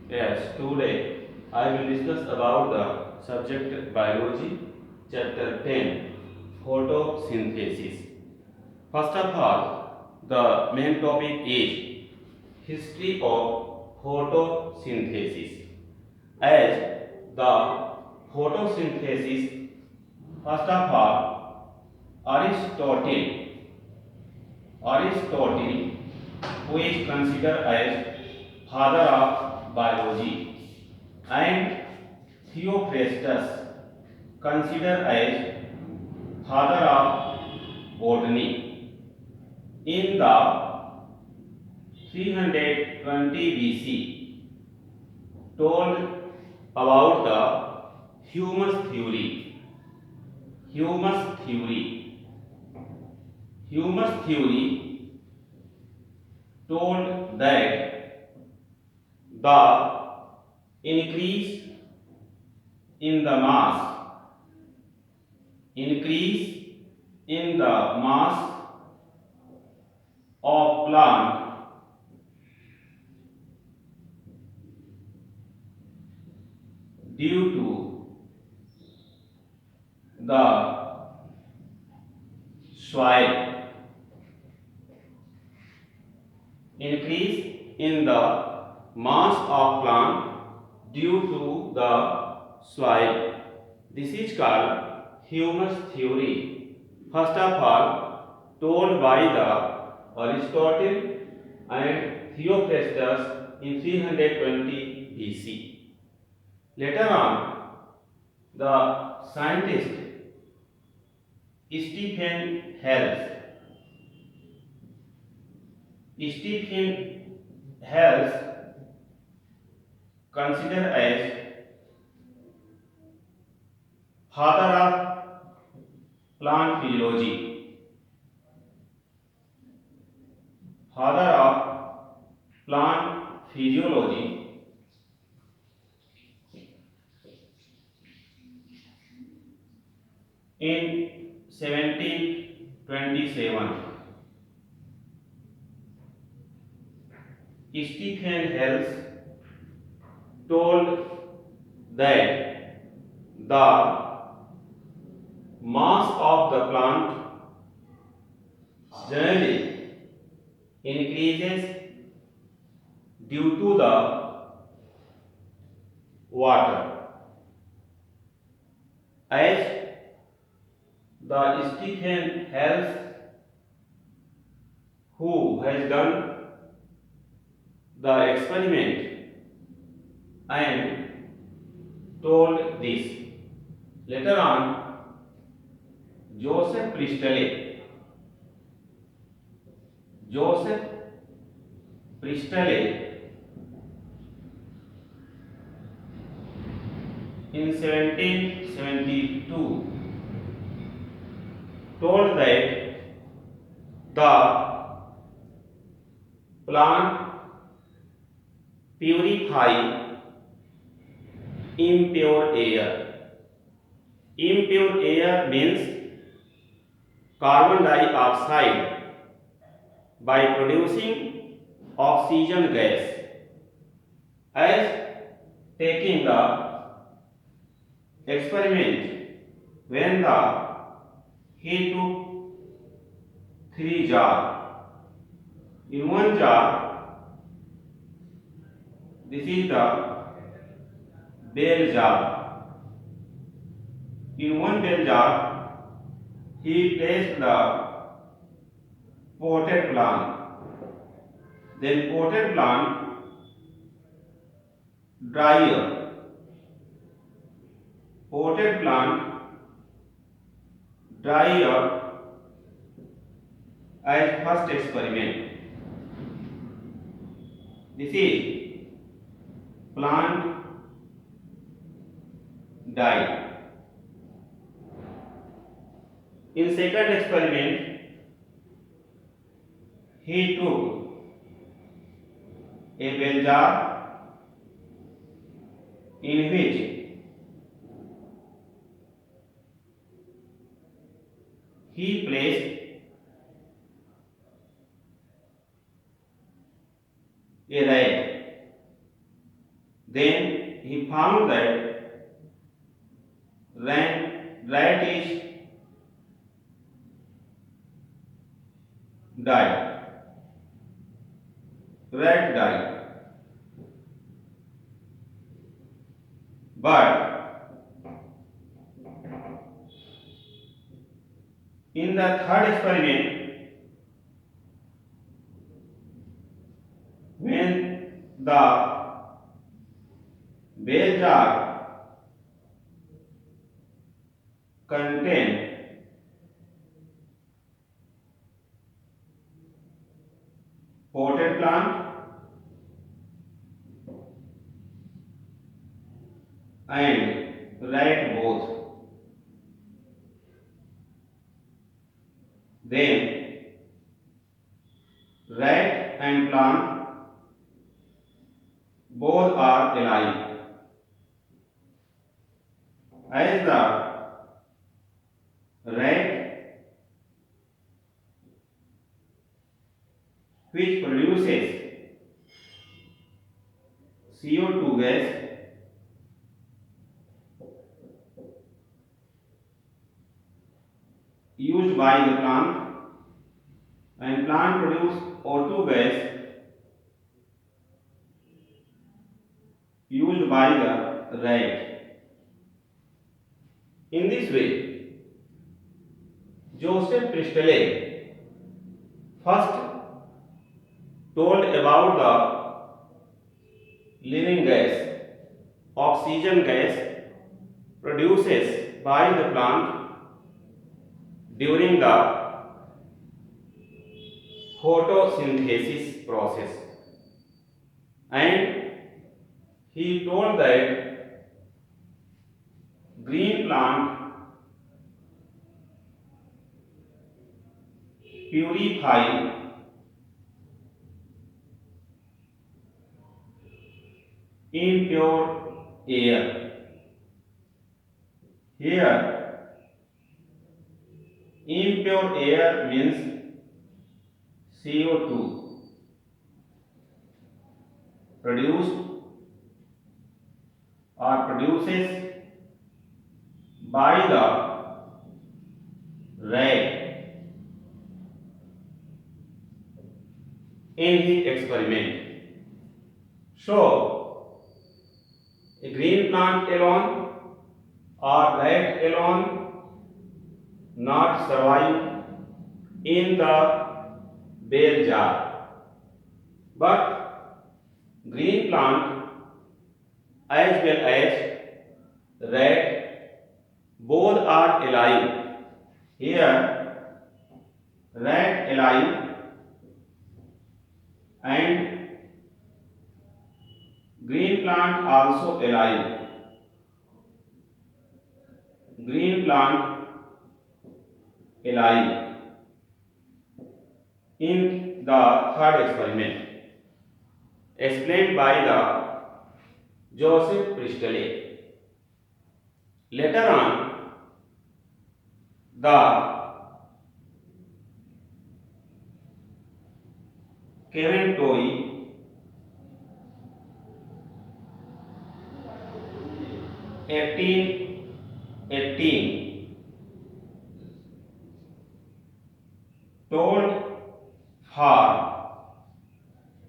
Yes, today I will discuss about the subject biology, chapter 10, photosynthesis. First of all, the main topic is history of photosynthesis. As the photosynthesis, first of all, Aristotle, who is considered as father of biology, and Theophrastus, considered as father of botany, in the 320 BC, told about the humus theory. Humus theory. Humus theory told that the increase in the mass increase in the mass of plant due to the soil, increase in the mass of plant due to the soil. This is called humus theory. First of all, told by the Aristotle and Theophrastus in 320 BC. Later on, the scientist Stephen Hales Stephen Hales, considered as father of plant physiology, father of plant physiology, in 1727. Stephen Hales told that the mass of the plant generally increases due to the water. As the Stephen Hales, who has done the experiment and told this. Later on, Joseph Priestley, Joseph Priestley in 1772 told that the plant purify impure air. Impure air means carbon dioxide by producing oxygen gas. As taking the experiment, when he took 3 jars. In one jar, this is the bell jar. In one bell jar, he placed the potted plant. Then potted plant dry up. Potted plant dry up as first experiment. This is plant died. In second experiment, he took a bell jar in which he placed a rat. Then he found that rat is died. Rat died. But in the third experiment, when the bell jar contained potted plant and rat both, then rat and plant both are alive. As the rat, which produces CO2 gas, used by the plant, and plant produce O2 gas used by the rat. In this way, Joseph Priestley first told about the living gas, oxygen gas produces by the plant during the photosynthesis process, and he told that green plant purify impure air. Here, impure air means CO2 produced or produces by the rat in his experiment. So, a green plant alone or rat alone not survive in the bell jar, but green plant as well as rat both are alive. Here rat alive and green plant also alive. Green plant alive in the third experiment explained by the Joseph Priestley. Later on, the Kevin Toy 1818 told for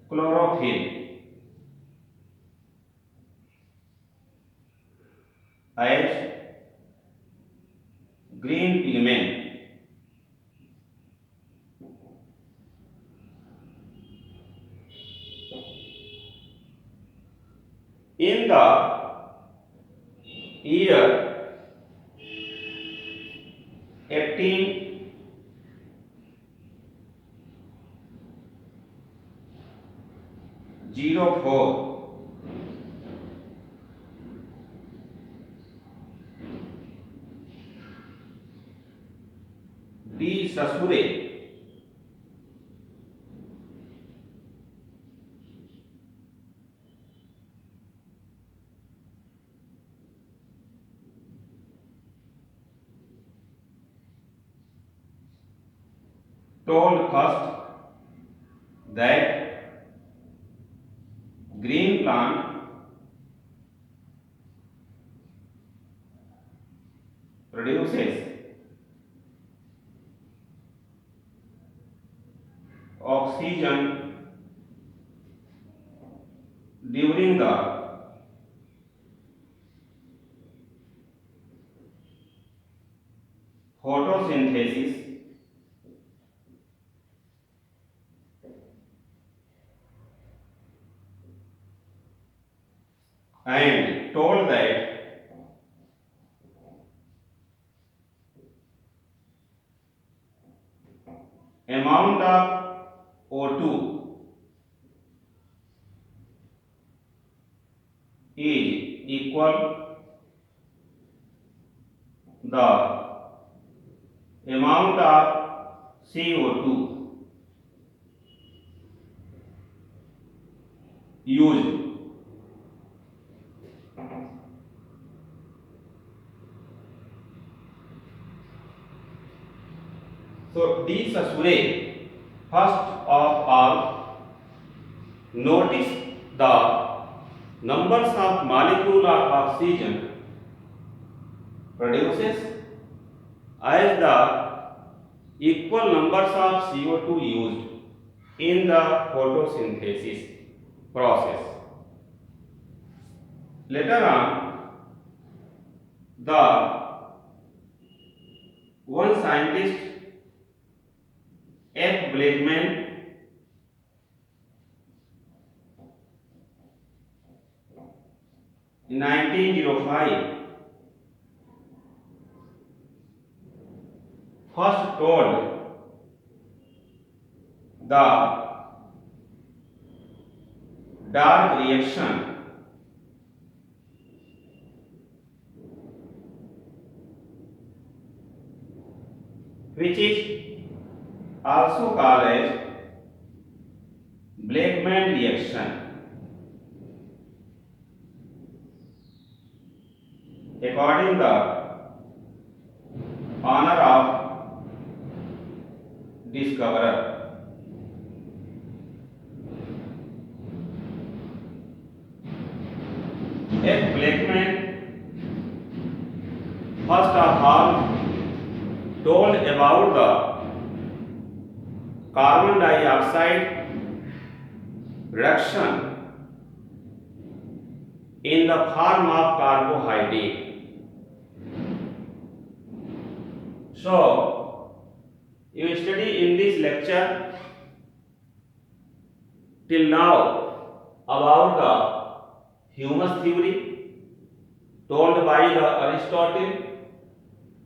chlorophyll as green pigment. In the year 1804, D. Saussure told first that green plant produces oxygen during the photosynthesis and told that amount of O2 is equal the amount of CO2 used. So D. Sasure, first of all, notice the numbers of molecule of oxygen produces as the equal numbers of CO2 used in the photosynthesis process. Later on, the one scientist F. Blackman in 1905 first told the dark reaction which is also called as Blackman reaction. According the honor of discoverer. F. Blackman first of all told about the carbon dioxide reduction in the form of carbohydrate. So, you study in this lecture till now about the humus theory told by the Aristotle,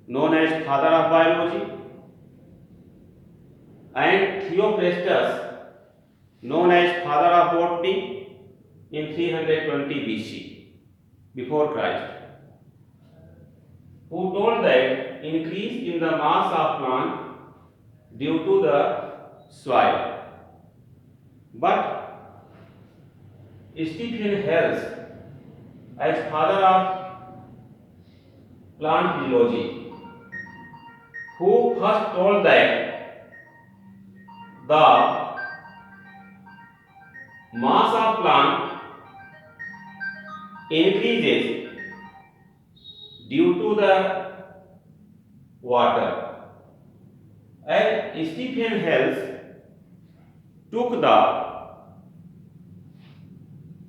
known as father of biology, and Theophrastus, known as father of botany, in 320 BC, before Christ, who told that increase in the mass of plant due to the soil. But Stephen Hales, as father of plant biology, who first told that the mass of plant increases due to the water. And Stephen Hales took a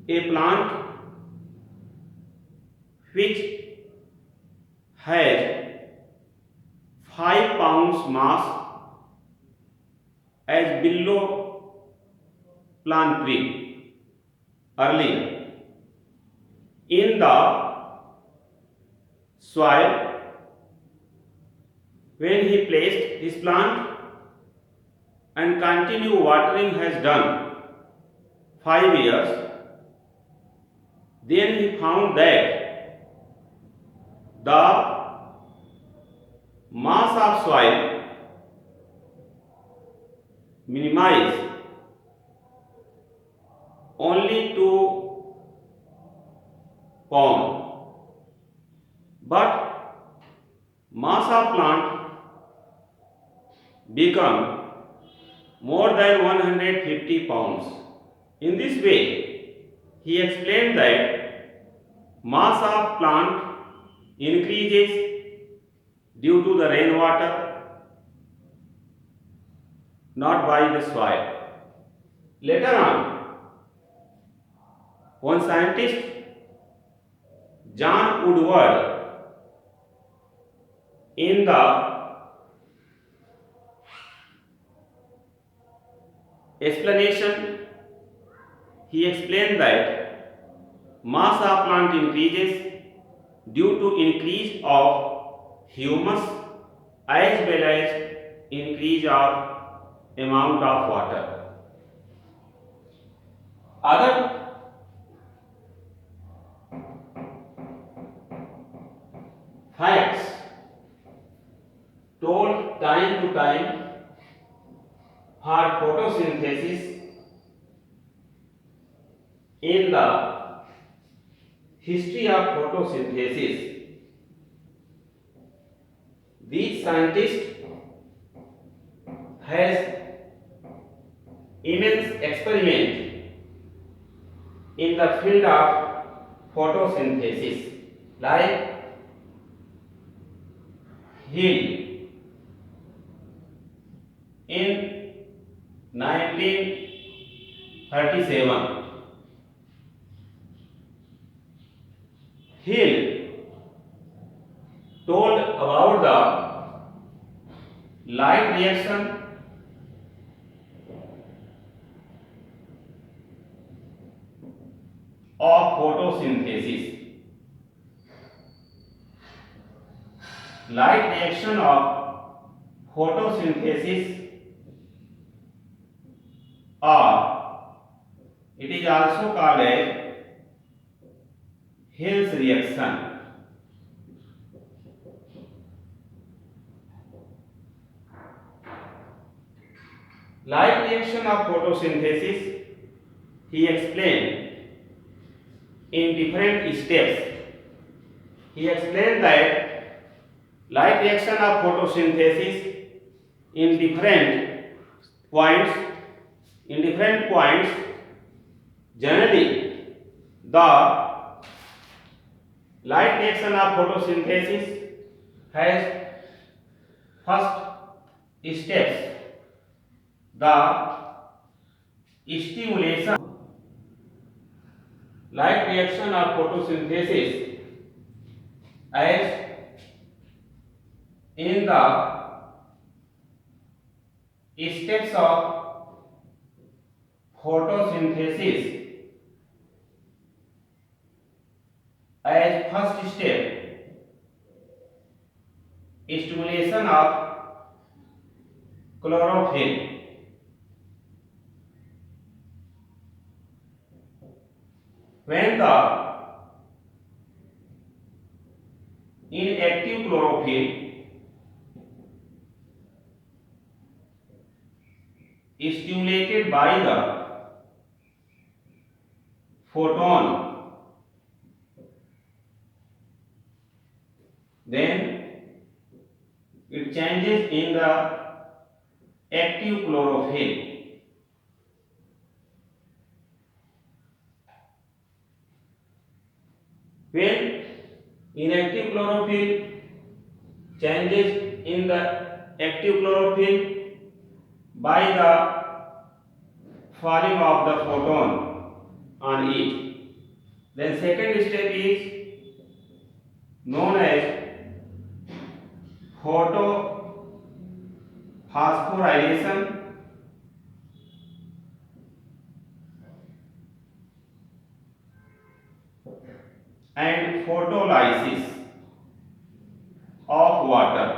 plant which has 5 pounds mass as below plant tree earlier in the soil. When he placed his plant and continue watering has done 5 years, then he found that the mass of soil minimized only to pound, but mass of plant become more than 150 pounds. In this way, he explained that mass of plant increases due to the rainwater, not by the soil. Later on, one scientist, John Woodward, in the explanation, he explained that mass of plant increases due to increase of humus as well as increase of amount of water. Other facts told time to time for photosynthesis in the history of photosynthesis. These scientists has immense experiment in the field of photosynthesis, like Hill in 1937. Hill told about the light reaction of photosynthesis. Light reaction of photosynthesis, or it is also called as Hill's reaction. Light reaction of photosynthesis, he explained in different steps. He explained that light reaction of photosynthesis in different points, generally the light reaction of photosynthesis has first steps, the stimulation. Light reaction of photosynthesis as in the steps of photosynthesis. As first step, stimulation of chlorophyll. When the inactive chlorophyll is stimulated by the photon, then it changes in the active chlorophyll. When inactive chlorophyll changes in the active chlorophyll by the falling of the photon on it, then second step is known as photophosphorylation, and photolysis of water.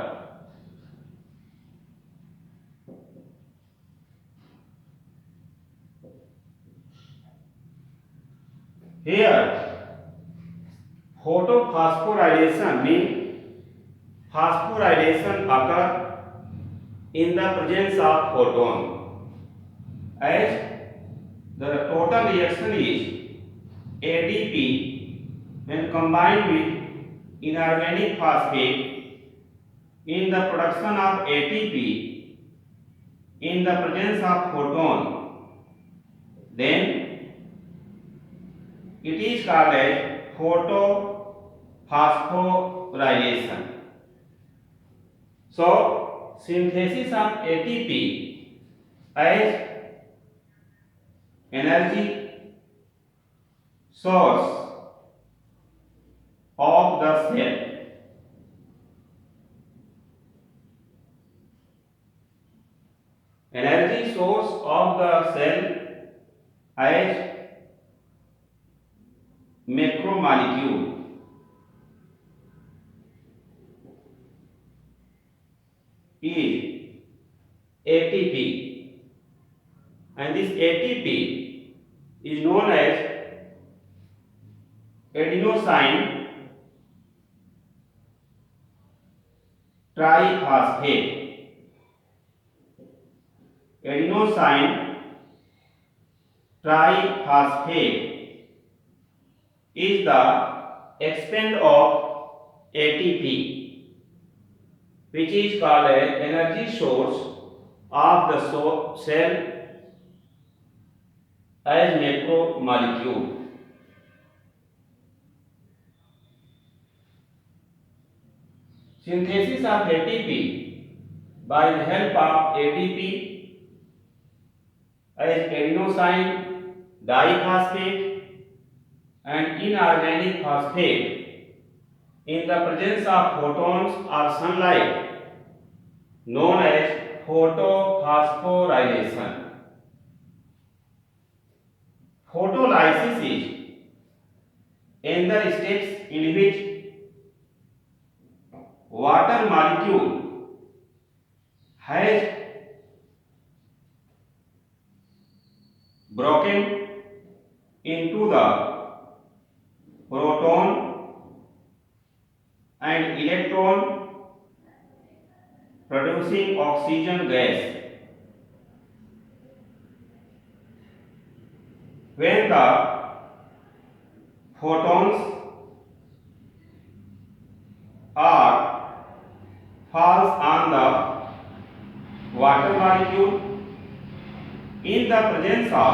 Here photophosphorylation means phosphorylation occur in the presence of photon, as the total reaction is ADP when combined with inorganic phosphate in the production of ATP in the presence of photon, then it is called as photophosphorylation. So synthesis of ATP as energy source of the cell. Energy source of the cell as macromolecule is ATP, and this ATP is known as adenosine triphosphate. Adenosine triphosphate is the extent of ATP, which is called an energy source of the cell as macromolecule. Synthesis of ATP by the help of ADP as adenosine diphosphate and inorganic phosphate in the presence of photons or sunlight, known as photophosphorylation. Photolysis is another steps in which water molecule has broken into the proton and electron, producing oxygen gas. When the photons are falls on the water molecule in the presence of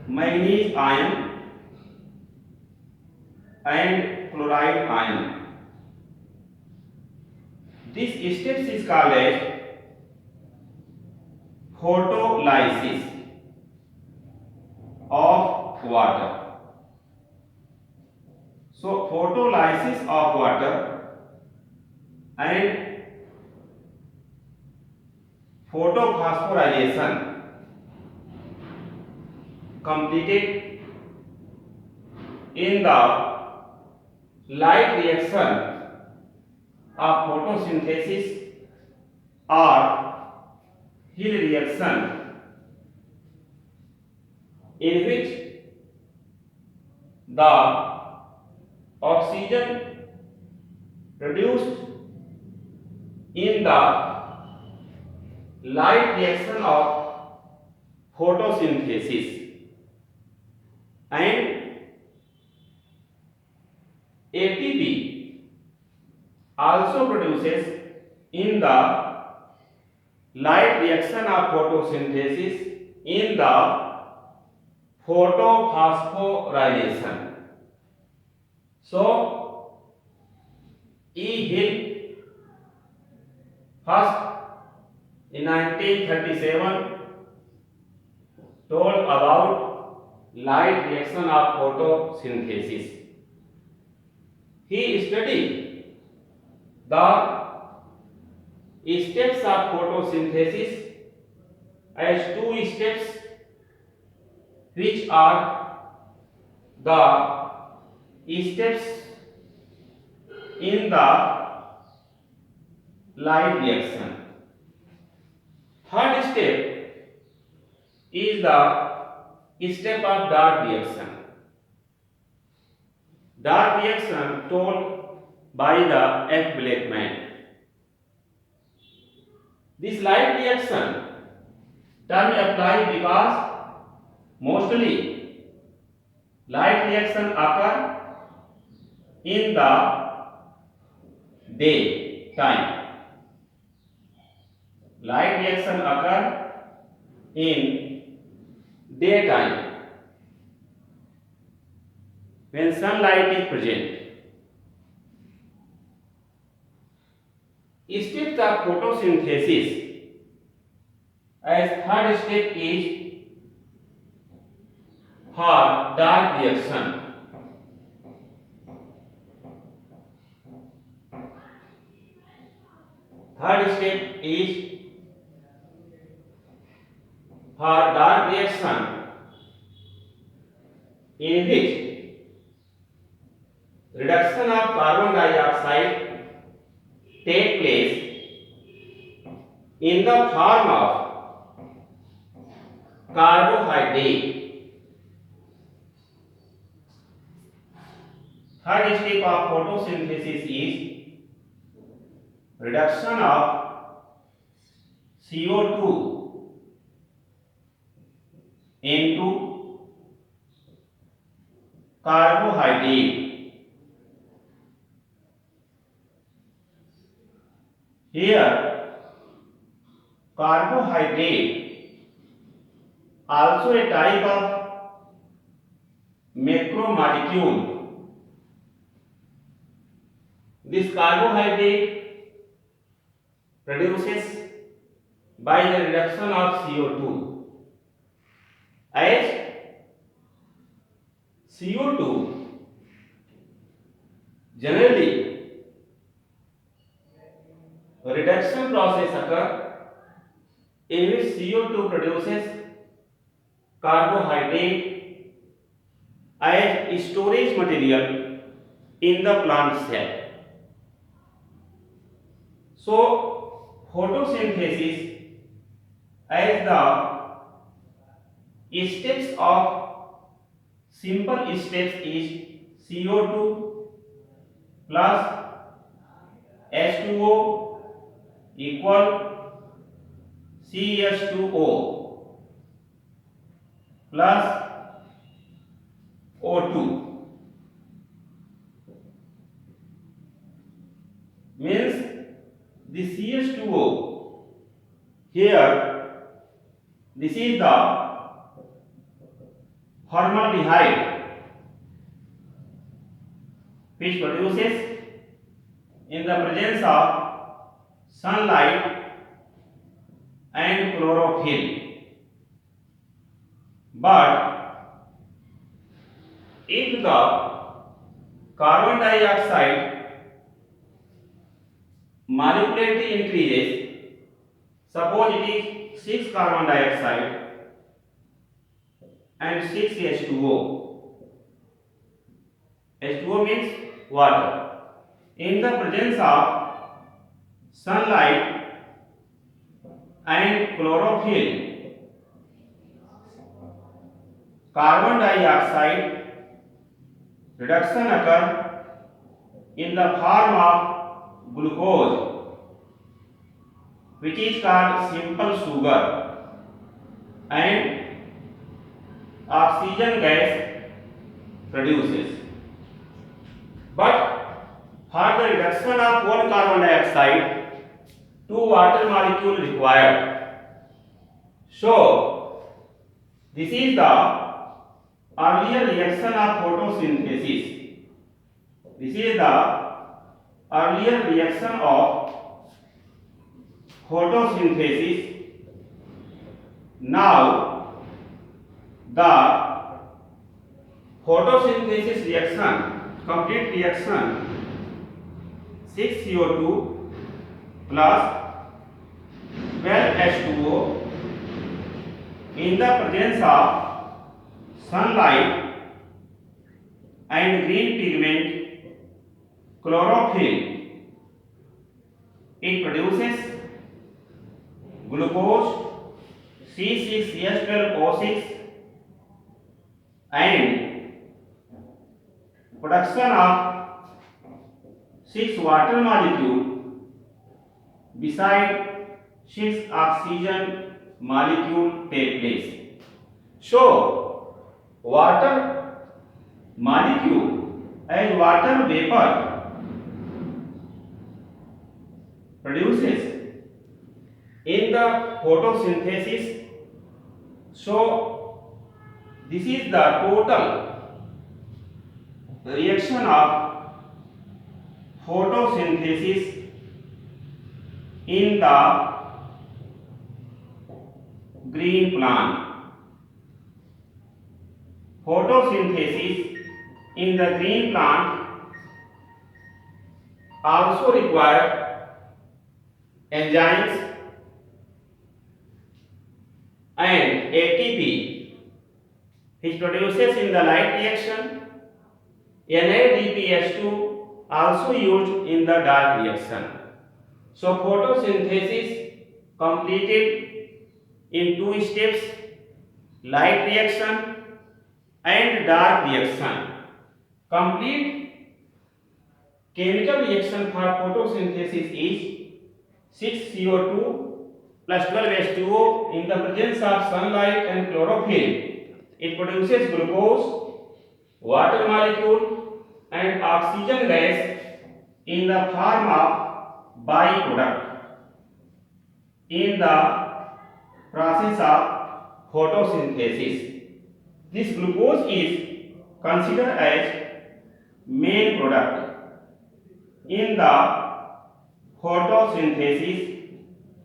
manganese ion and chloride ion, this step is called as photolysis of water. So photolysis of water and photophosphorylation completed in the light reaction of photosynthesis or Hill reaction, in which the oxygen produced in the light reaction of photosynthesis and ATP also produces in the light reaction of photosynthesis in the photophosphorylation. So E. Hill first in 1937 told about light reaction of photosynthesis. He studied the steps of photosynthesis as two steps, which are the steps in the light reaction. Third step is the step of dark reaction. Dark reaction told by the F. Blackman. This light reaction term applied because mostly light reaction occur in the day time. Light reaction occur in daytime when sunlight is present. steps of photosynthesis. As third step is for dark reaction. Third step is for dark reaction, in which reduction of carbon dioxide take place in the form of carbohydrate. Third step of photosynthesis is reduction of CO2 into carbohydrate. Here carbohydrate also a type of macromolecule. This carbohydrate produces by the reduction of CO2. As CO2 generally reduction process occur in which CO2 produces carbohydrate as storage material in the plant cell. So photosynthesis as the steps of simple steps is CO2 plus H2O equal CH2O plus O2, means the CH2O here, this is the formaldehyde which produces in the presence of sunlight and chlorophyll. But if the carbon dioxide molecularity increases, suppose it is 6 carbon dioxide and 6 H2O. H2O means water. In the presence of sunlight and chlorophyll, carbon dioxide reduction occur in the form of glucose, which is called simple sugar, and oxygen gas produces. But for the reduction of one carbon dioxide, 2 water molecules required. So this is the earlier reaction of photosynthesis. This is the earlier reaction of photosynthesis. Now the photosynthesis reaction, complete reaction, 6 CO2 plus 12 H2O in the presence of sunlight and green pigment chlorophyll, it produces glucose C6H12O6 and production of 6 water molecule beside 6 oxygen molecule take place. So water molecule and water vapor produces in the photosynthesis. So this is the total reaction of photosynthesis in the green plant. Photosynthesis in the green plant also require enzymes and ATP which produces in the light reaction. NADPH2 also used in the dark reaction. So photosynthesis completed in two steps: light reaction and dark reaction. Complete chemical reaction for photosynthesis is 6CO2 plus 12H2O in the presence of sunlight and chlorophyll. It produces glucose, water molecule and oxygen gas in the form of byproduct in the process of photosynthesis. This glucose is considered as main product in the photosynthesis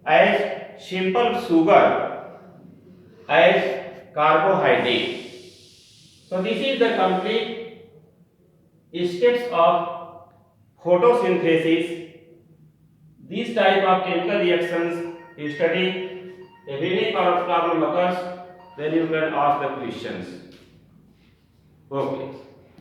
as simple sugar as carbohydrate. So this is the complete steps of photosynthesis. These type of chemical reactions you study. If any problem occurs, then you can ask the questions. Okay.